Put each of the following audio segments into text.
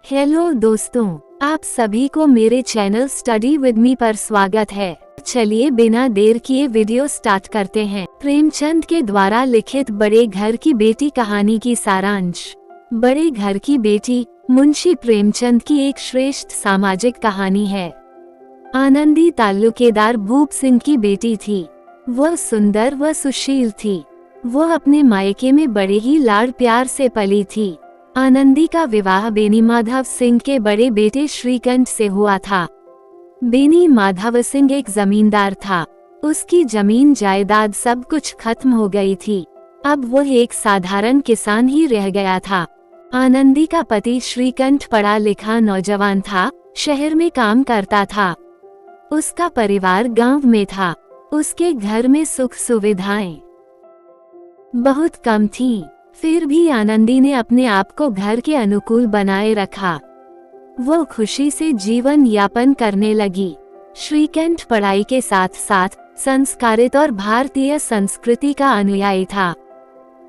Hello दोस्तों, आप सभी को मेरे चैनल स्टडी विद मी पर स्वागत है। चलिए बिना देर किए वीडियो स्टार्ट करते हैं। प्रेमचंद के द्वारा लिखित बड़े घर की बेटी कहानी की सारांश। बड़े घर की बेटी मुंशी प्रेमचंद की एक श्रेष्ठ सामाजिक कहानी है। आनंदी ताल्लुकेदार भूप सिंह की बेटी थी। वह सुंदर व सुशील थी। वह अपने मायके में बड़े ही लाड़ प्यार से पली थी। आनंदी का विवाह बेनी माधव सिंह के बड़े बेटे श्रीकंठ से हुआ था। बेनी माधव सिंह एक जमींदार था। उसकी जमीन जायदाद सब कुछ खत्म हो गई थी। अब वह एक साधारण किसान ही रह गया था। आनंदी का पति श्रीकंठ पढ़ा लिखा नौजवान था, शहर में काम करता था। उसका परिवार गांव में था। उसके घर में सुख सुविधाएं बहुत कम थीं। फिर भी आनंदी ने अपने आप को घर के अनुकूल बनाए रखा। वो खुशी से जीवन यापन करने लगी। श्रीकंठ पढ़ाई के साथ साथ संस्कारित और भारतीय संस्कृति का अनुयायी था।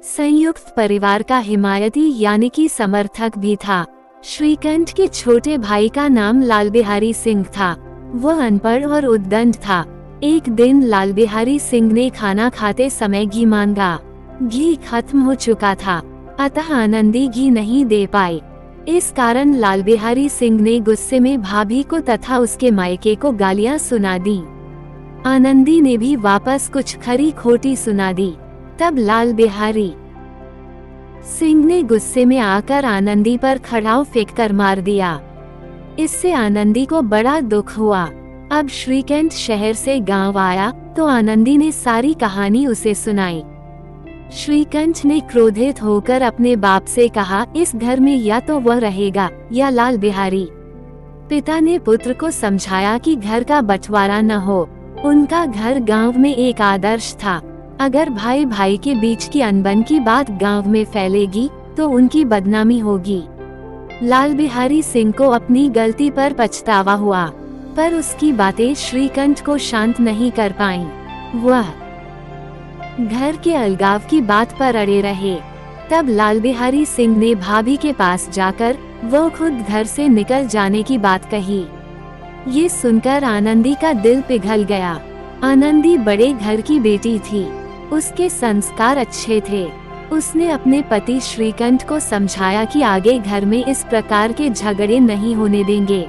संयुक्त परिवार का हिमायती यानी कि समर्थक भी था। श्रीकंठ के छोटे भाई का नाम लाल बिहारी सिंह था। वह अनपढ़ और उद्दंड था। एक दिन लाल बिहारी सिंह ने खाना खाते समय घी मांगा। घी खत्म हो चुका था, अतः आनंदी घी नहीं दे पाई। इस कारण लाल बिहारी सिंह ने गुस्से में भाभी को तथा उसके मायके को गालियां सुना दी। आनंदी ने भी वापस कुछ खरी खोटी सुना दी। तब लाल बिहारी सिंह ने गुस्से में आकर आनंदी पर खड़ाऊ फेंक कर मार दिया। इससे आनंदी को बड़ा दुख हुआ। अब श्रीकंठ शहर से गांव आया तो आनंदी ने सारी कहानी उसे सुनाई। श्रीकंठ ने क्रोधित होकर अपने बाप से कहा, इस घर में या तो वह रहेगा या लाल बिहारी। पिता ने पुत्र को समझाया कि घर का बंटवारा न हो। उनका घर गांव में एक आदर्श था। अगर भाई भाई के बीच की अनबन की बात गांव में फैलेगी तो उनकी बदनामी होगी। लाल बिहारी सिंह को अपनी गलती पर पछतावा हुआ, पर उसकी बातें श्रीकंठ को शांत नहीं कर पाईं। वह घर के अलगाव की बात पर अड़े रहे। तब लाल बिहारी सिंह ने भाभी के पास जाकर वो खुद घर से निकल जाने की बात कही। ये सुनकर आनंदी का दिल पिघल गया। आनंदी बड़े घर की बेटी थी। उसके संस्कार अच्छे थे। उसने अपने पति श्रीकंठ को समझाया कि आगे घर में इस प्रकार के झगड़े नहीं होने देंगे।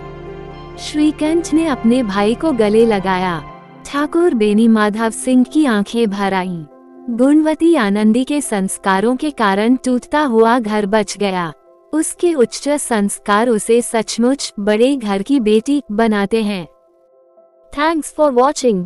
श्रीकंठ ने अपने भाई को गले लगाया। ठाकुर बेनी माधव सिंह की आंखें भर आईं। गुणवती आनंदी के संस्कारों के कारण टूटता हुआ घर बच गया। उसके उच्च संस्कार उसे सचमुच बड़े घर की बेटी बनाते हैं। Thanks for watching.